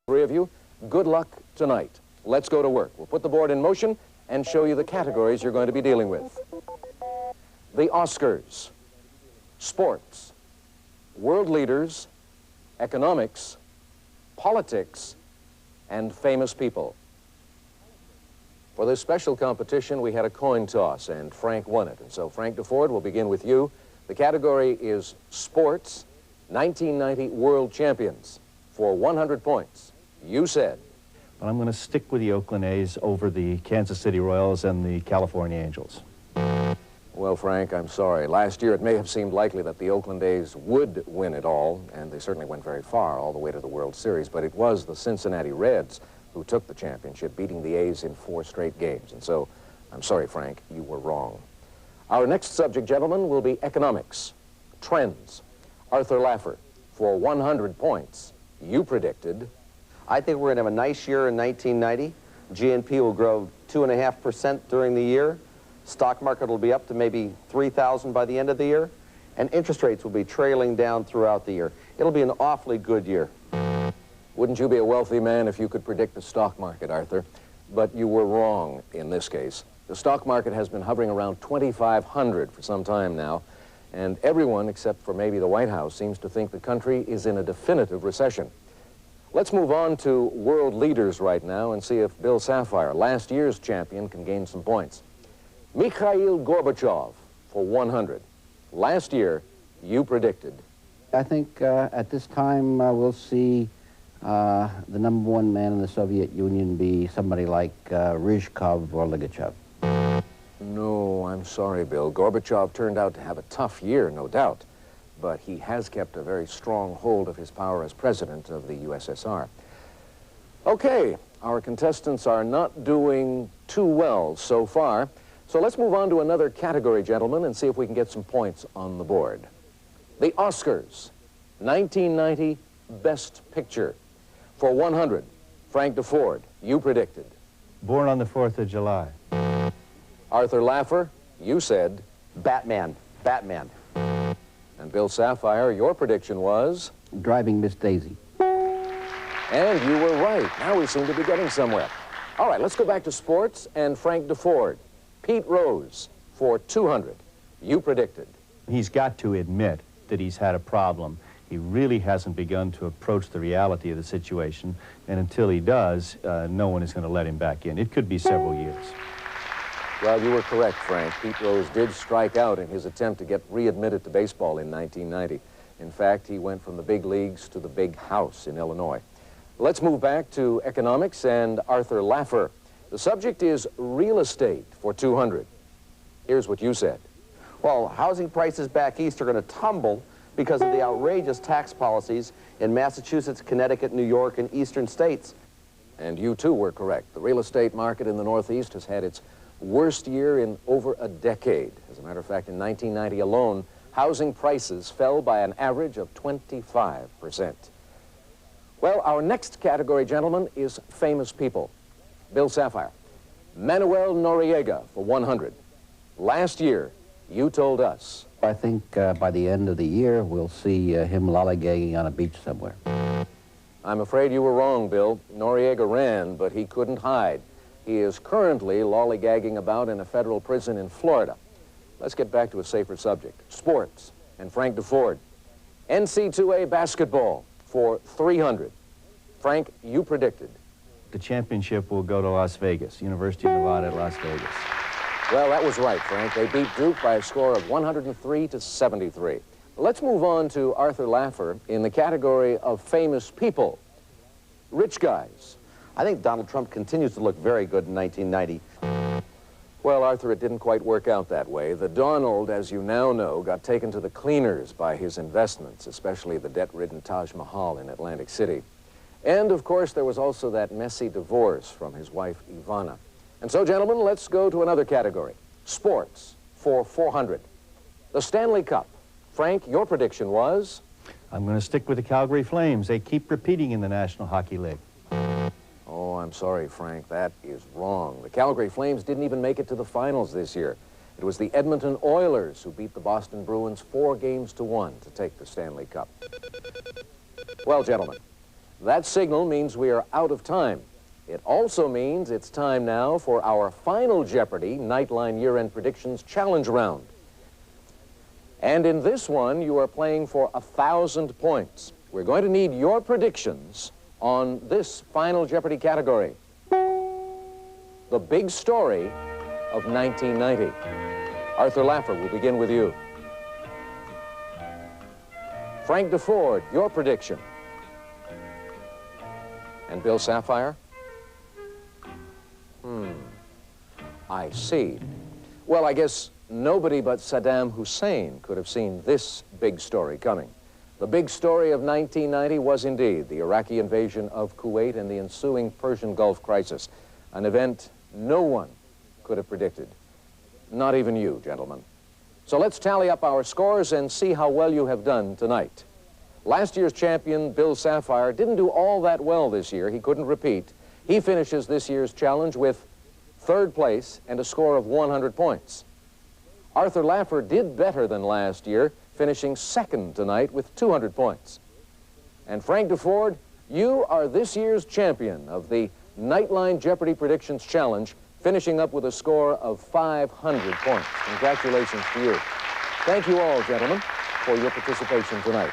Three of you, good luck tonight. Let's go to work. We'll put the board in motion and show you the categories you're going to be dealing with. The Oscars, sports, world leaders, economics, politics, and famous people. For this special competition, we had a coin toss, and Frank won it. And so, Frank DeFord, will begin with you. The category is sports, 1990 world champions. For 100 points, you said. But I'm going to stick with the Oakland A's over the Kansas City Royals and the California Angels. Well, Frank, I'm sorry. Last year, it may have seemed likely that the Oakland A's would win it all, and they certainly went very far, all the way to the World Series, but it was the Cincinnati Reds who took the championship, beating the A's in 4 straight games. And so, I'm sorry, Frank, you were wrong. Our next subject, gentlemen, will be economics, trends. Arthur Laffer, for 100 points, you predicted. I think we're going to have a nice year in 1990. GNP will grow 2.5% during the year. Stock market will be up to maybe 3,000 by the end of the year. And interest rates will be trailing down throughout the year. It'll be an awfully good year. Wouldn't you be a wealthy man if you could predict the stock market, Arthur? But you were wrong in this case. The stock market has been hovering around 2,500 for some time now, and everyone, except for maybe the White House, seems to think the country is in a definitive recession. Let's move on to world leaders right now and see if Bill Sapphire, last year's champion, can gain some points. Mikhail Gorbachev for 100. Last year, you predicted. I think at this time we'll see the #1 man in the Soviet Union be somebody like Rizhkov or Ligachev. No, I'm sorry, Bill. Gorbachev turned out to have a tough year, no doubt, but he has kept a very strong hold of his power as president of the USSR. Okay, our contestants are not doing too well so far, so let's move on to another category, gentlemen, and see if we can get some points on the board. The Oscars, 1990 Best Picture. For 100, Frank DeFord, you predicted. Born on the 4th of July. Arthur Laffer, you said. Batman. Batman. And Bill Sapphire, your prediction was? Driving Miss Daisy. And you were right. Now we seem to be getting somewhere. All right, let's go back to sports and Frank DeFord. Pete Rose, for 200, you predicted. He's got to admit that he's had a problem. He really hasn't begun to approach the reality of the situation, and until he does, no one is going to let him back in. It could be several years. Well, you were correct, Frank. Pete Rose did strike out in his attempt to get readmitted to baseball in 1990. In fact, he went from the big leagues to the big house in Illinois. Let's move back to economics and Arthur Laffer. The subject is real estate for 200. Here's what you said. Well, housing prices back east are going to tumble because of the outrageous tax policies in Massachusetts, Connecticut, New York, and eastern states. And you, too, were correct. The real estate market in the Northeast has had its worst year in over a decade. As a matter of fact, in 1990 alone, housing prices fell by an average of 25%. Well, our next category, gentlemen, is famous people. Bill Sapphire, Manuel Noriega for 100. Last year, you told us. I think by the end of the year we'll see him lollygagging on a beach somewhere. I'm afraid you were wrong, Bill. Noriega ran, but he couldn't hide. He is currently lollygagging about in a federal prison in Florida. Let's get back to a safer subject, sports, and Frank DeFord. NC2A basketball for 300. Frank, you predicted. The championship will go to Las Vegas, University of Nevada at Las Vegas. Well, that was right, Frank. They beat Duke by a score of 103 to 73. Let's move on to Arthur Laffer in the category of famous people. Rich guys. I think Donald Trump continues to look very good in 1990. Well, Arthur, it didn't quite work out that way. The Donald, as you now know, got taken to the cleaners by his investments, especially the debt-ridden Taj Mahal in Atlantic City. And, of course, there was also that messy divorce from his wife, Ivana. And so, gentlemen, let's go to another category. Sports for 400. The Stanley Cup. Frank, your prediction was? I'm going to stick with the Calgary Flames. They keep repeating in the National Hockey League. Oh, I'm sorry, Frank. That is wrong. The Calgary Flames didn't even make it to the finals this year. It was the Edmonton Oilers who beat the Boston Bruins 4-1 to take the Stanley Cup. Well, gentlemen, That signal means we are out of time. It also means it's time now for our final Jeopardy! Nightline Year-End Predictions Challenge Round. And in this one, you are playing for 1,000 points. We're going to need your predictions on this final Jeopardy! Category. The big story of 1990. Arthur Laffer will begin with you. Frank DeFord, your prediction. And Bill Sapphire? I see. Well, I guess nobody but Saddam Hussein could have seen this big story coming. The big story of 1990 was indeed the Iraqi invasion of Kuwait and the ensuing Persian Gulf crisis, an event no one could have predicted. Not even you, gentlemen. So let's tally up our scores and see how well you have done tonight. Last year's champion, Bill Sapphire, didn't do all that well this year. He couldn't repeat. He finishes this year's challenge with 3rd place and a score of 100 points. Arthur Laffer did better than last year, finishing 2nd tonight with 200 points. And Frank DeFord, you are this year's champion of the Nightline Jeopardy! Predictions Challenge, finishing up with a score of 500 points. Congratulations to you. Thank you all, gentlemen, for your participation tonight.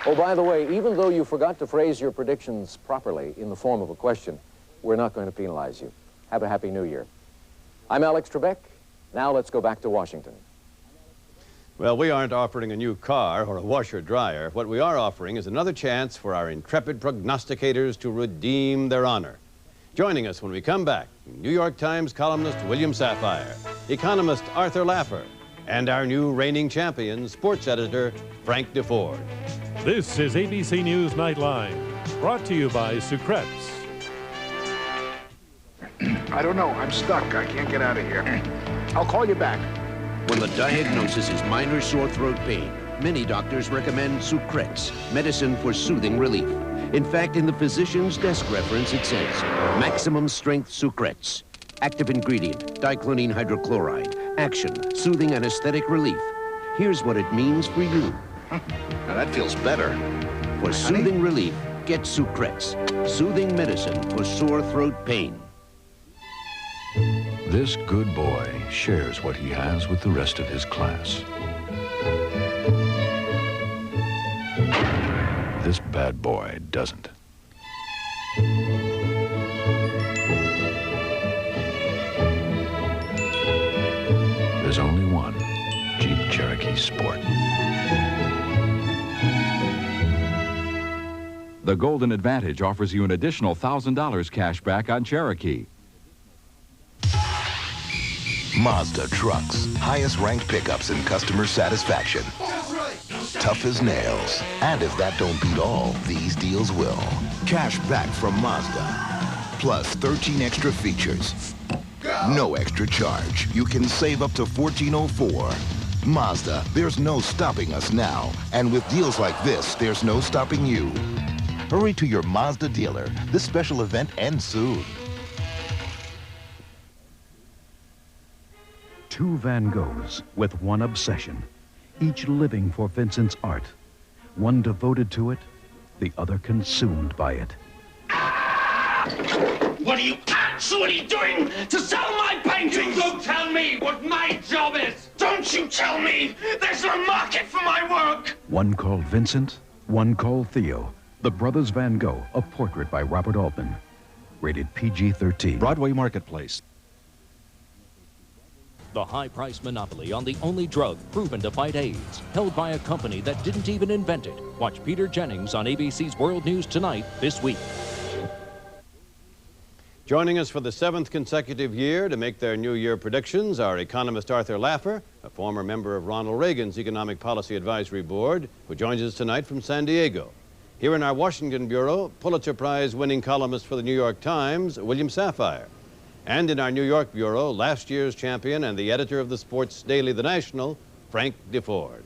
Oh, by the way, even though you forgot to phrase your predictions properly in the form of a question, we're not going to penalize you. Have a happy New Year. I'm Alex Trebek. Now let's go back to Washington. Well, we aren't offering a new car or a washer-dryer. What we are offering is another chance for our intrepid prognosticators to redeem their honor. Joining us when we come back, New York Times columnist William Sapphire, economist Arthur Laffer, and our new reigning champion, sports editor Frank DeFord. This is ABC News Nightline, brought to you by Sucrets. I don't know. I'm stuck. I can't get out of here. I'll call you back. When the diagnosis is minor sore throat pain, many doctors recommend Sucrets, medicine for soothing relief. In fact, in the physician's desk reference, it says, maximum strength Sucrets. Active ingredient, diclonine hydrochloride. Action, soothing anesthetic relief. Here's what it means for you. Now that feels better. For soothing relief, get Sucrets. Soothing medicine for sore throat pain. This good boy shares what he has with the rest of his class. This bad boy doesn't. There's only one Jeep Cherokee Sport. The Golden Advantage offers you an additional $1,000 cash back on Cherokee. Mazda trucks, highest ranked pickups in customer satisfaction. Tough as nails. And if that don't beat all, these deals will. Cash back from Mazda. Plus 13 extra features. No extra charge. You can save up to $1,404. Mazda, there's no stopping us now. And with deals like this, there's no stopping you. Hurry to your Mazda dealer. This special event ends soon. Two Van Goghs with one obsession, each living for Vincent's art. One devoted to it, the other consumed by it. What are you actually doing to sell my paintings? You don't tell me what my job is! Don't you tell me there's no market for my work! One called Vincent, one called Theo. The Brothers Van Gogh, a portrait by Robert Altman. Rated PG-13. Broadway Marketplace. The high-price monopoly on the only drug proven to fight AIDS, held by a company that didn't even invent it. Watch Peter Jennings on ABC's World News Tonight this week. Joining us for the 7th consecutive year to make their New Year predictions are economist Arthur Laffer, a former member of Ronald Reagan's Economic Policy Advisory Board, who joins us tonight from San Diego. Here in our Washington bureau, Pulitzer Prize-winning columnist for the New York Times, William Sapphire. And in our New York bureau, last year's champion and the editor of the sports daily The National, Frank DeFord.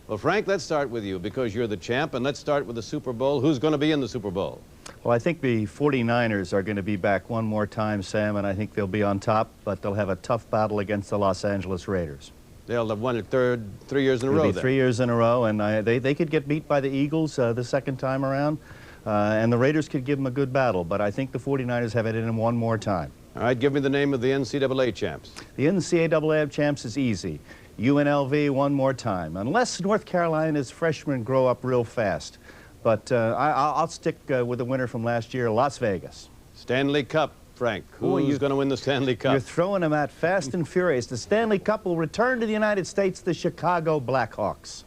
Well, Frank, let's start with you because you're the champ, and let's start with the Super Bowl. Who's going to be in the Super Bowl? Well, I think the 49ers are going to be back one more time, Sam, and I think they'll be on top, but they'll have a tough battle against the Los Angeles Raiders. They'll have won it 3 years in a row. It'll be 3 years in a row, and they could get beat by the Eagles the second time around. and the Raiders could give them a good battle, but I think the 49ers have it in them one more time. All right, give me the name of the NCAA champs. The NCAA champs is easy. UNLV one more time, unless North Carolina's freshmen grow up real fast. But I'll stick with the winner from last year, Las Vegas. Stanley Cup, Frank. Who's going to win the Stanley Cup? You're throwing them out fast and furious. The Stanley Cup will return to the United States, the Chicago Blackhawks.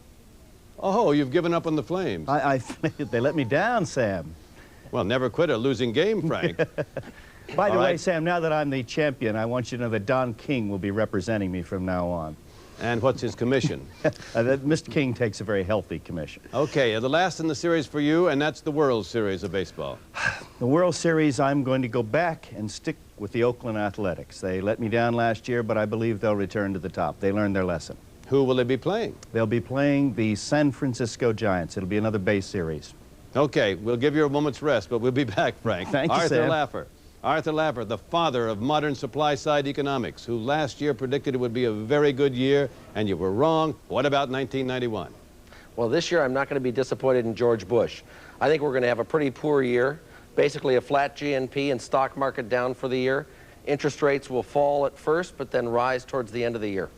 Oh, you've given up on the Flames. They let me down, Sam. Well, never quit a losing game, Frank. By the way, Sam, now that I'm the champion, I want you to know that Don King will be representing me from now on. And what's his commission? Mr. King takes a very healthy commission. Okay, the last in the series for you, and that's the World Series of baseball. The World Series, I'm going to go back and stick with the Oakland Athletics. They let me down last year, but I believe they'll return to the top. They learned their lesson. Who will they be playing? They'll be playing the San Francisco Giants. It'll be another base series. Okay, we'll give you a moment's rest, but we'll be back, Frank. Thank you, Sam. Arthur Laffer, the father of modern supply-side economics, who last year predicted it would be a very good year, and you were wrong. What about 1991? Well, this year I'm not going to be disappointed in George Bush. I think we're going to have a pretty poor year, basically a flat GNP and stock market down for the year. Interest rates will fall at first, but then rise towards the end of the year.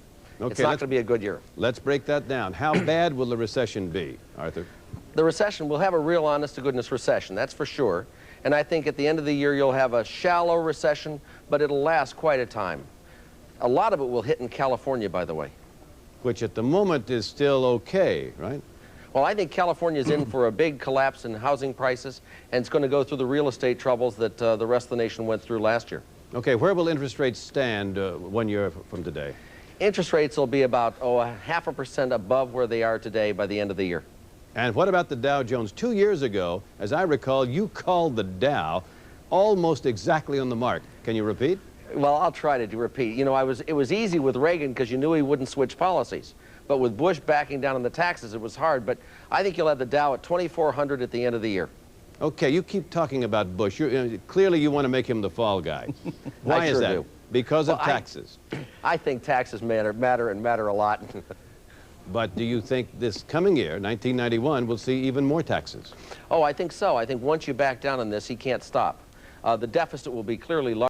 Okay, it's not going to be a good year. Let's break that down. How bad will the recession be, Arthur? The recession, we'll have a real honest-to-goodness recession, that's for sure. And I think at the end of the year, you'll have a shallow recession, but it'll last quite a time. A lot of it will hit in California, by the way. Which at the moment is still okay, right? Well, I think California's in for a big collapse in housing prices, and it's going to go through the real estate troubles that the rest of the nation went through last year. Okay, where will interest rates stand 1 year from today? Interest rates will be about, 0.5% above where they are today by the end of the year. And what about the Dow Jones? 2 years ago, as I recall, you called the Dow almost exactly on the mark. Can you repeat? Well, I'll try to repeat. You know, it was easy with Reagan because you knew he wouldn't switch policies. But with Bush backing down on the taxes, it was hard. But I think you'll have the Dow at 2,400 at the end of the year. Okay, you keep talking about Bush. Clearly you want to make him the fall guy. Why is that? Because of taxes. I think taxes matter a lot. But do you think this coming year, 1991, will see even more taxes? Oh, I think so. I think once you back down on this, he can't stop. The deficit will be clearly large.